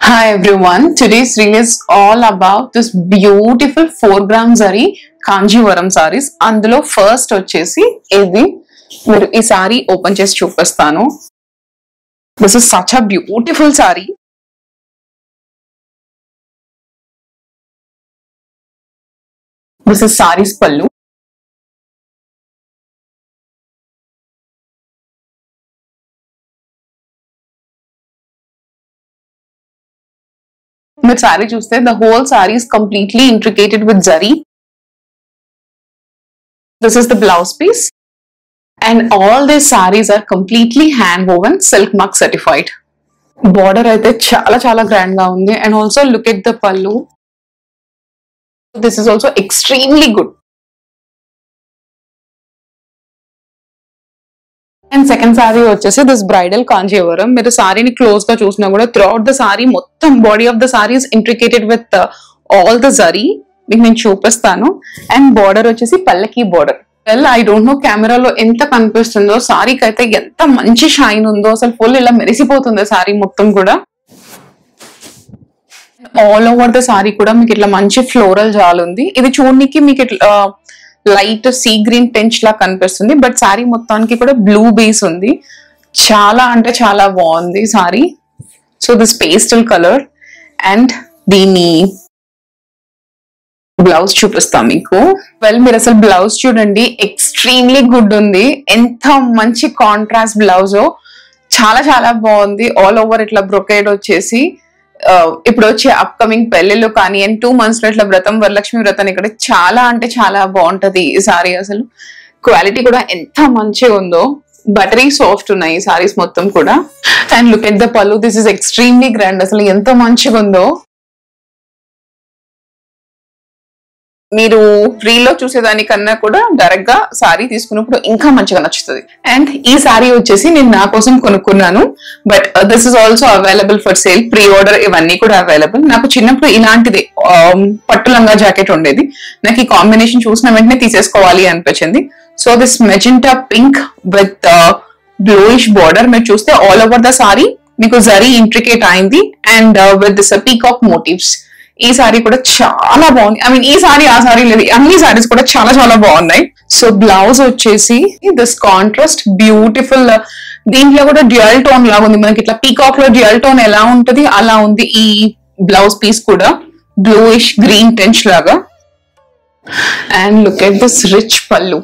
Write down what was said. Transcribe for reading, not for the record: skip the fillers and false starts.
Hi everyone, today's reel is all about this beautiful 4-gram zari Kanjivaram sarees. Andulo first vachesi idi మీరు ఈ sorry open చేసి చూపిస్తాను. This is such a beautiful saree. This is saree's pallu. మీరు sorry చూస్తే the whole saree is completely intricated with zari. This is the blouse piece and all these sarees are completely hand woven silk mark certified. Border aithe chala grand ga undi and also look at the pallu. This is also extremely good. And second saree వచ్చేసి this bridal Kanjivaram. మీరు సారీని close గా చూసినా కూడా throughout the saree మొత్తం body of the saree is intricated with all the zari. మీకు నేను చూపిస్తాను. And border వచ్చేసి పల్లకి border. Well, I don't know కెమెరాలో ఎంత కనిపిస్తుందో, సారీకి అయితే ఎంత మంచి షైన్ ఉందో, అసలు ఫుల్ ఇలా మెరిసిపోతుంది సారీ మొత్తం కూడా. ఆల్ ఓవర్ ద సారీ కూడా మీకు ఇట్లా మంచి ఫ్లోరల్ జాల్ ఉంది. ఇది చూడడానికి మీకు ఇట్లా లైట్ సీ గ్రీన్ టెంచ్ లా కనిపిస్తుంది, బట్ సారీ మొత్తానికి కూడా బ్లూ బేస్ ఉంది. చాలా అంటే చాలా బాగుంది sorry. So this pastel colour and దీని బ్లౌజ్ చూపిస్తాం మీకు. వెల్, మీరు అసలు బ్లౌజ్ చూడండి, ఎక్స్ట్రీమ్లీ గుడ్ ఉంది. ఎంత మంచి కాంట్రాస్ట్ బ్లౌజ్, చాలా బాగుంది. ఆల్ ఓవర్ ఇట్లా బ్రొకేడ్ వచ్చేసి ఇప్పుడు వచ్చే అప్కమింగ్ పెళ్లిళ్ళు కానీ అండ్ 2 months లో ఇట్లా వ్రతం, వరలక్ష్మి వ్రతం ఇక్కడ చాలా అంటే చాలా బాగుంటది ఈ సారీ. అసలు క్వాలిటీ కూడా ఎంత మంచిగా ఉందో, బటరీ సాఫ్ట్ ఉన్నాయి ఈ సారీస్ మొత్తం కూడా. అండ్ లుక్ ఎట్ ద పల్లు, దిస్ ఇస్ ఎక్స్ట్రీమ్లీ గ్రాండ్. అసలు ఎంత మంచిగా ఉందో. మీరు రీల్లో చూసేదానికన్నా కూడా డైరెక్ట్ గా సారీ తీసుకున్నప్పుడు ఇంకా మంచిగా నచ్చుతుంది. అండ్ ఈ సారీ వచ్చేసి నేను నా కోసం కొనుక్కున్నాను, but this is also available for sale. Pre order ఇవన్నీ కూడా అవైలబుల్. నాకు చిన్నప్పుడు ఇలాంటిది పట్టు లంగా జాకెట్ ఉండేది, నాకు ఈ కాంబినేషన్ చూసిన వెంటనే తీసేసుకోవాలి అనిపించింది. So this magenta pink with bluish border మీరు చూస్తే ఆల్ ఓవర్ ద సారీ మీకు జరీ ఇంట్రికేట్ అయింది and with this peacock motifs. ఈ సారీ కూడా చాలా బాగుంది. ఐ మీన్ ఈ సారీ ఆ సారీ లేదు, అన్ని సారీస్ కూడా చాలా బాగున్నాయి. సో బ్లౌజ్ వచ్చేసి దిస్ కాంట్రాస్ట్ బ్యూటిఫుల్. దీంట్లో కూడా డ్యూయల్ టోన్ లాగా ఉంది. మనకి ఇట్లా పీకాక్ లో డ్యూయల్ టోన్ ఎలా ఉంటది అలా ఉంది ఈ బ్లౌజ్ పీస్ కూడా, బ్లూయిష్ గ్రీన్ టెంచ్ లాగా. And look at this rich పల్లు.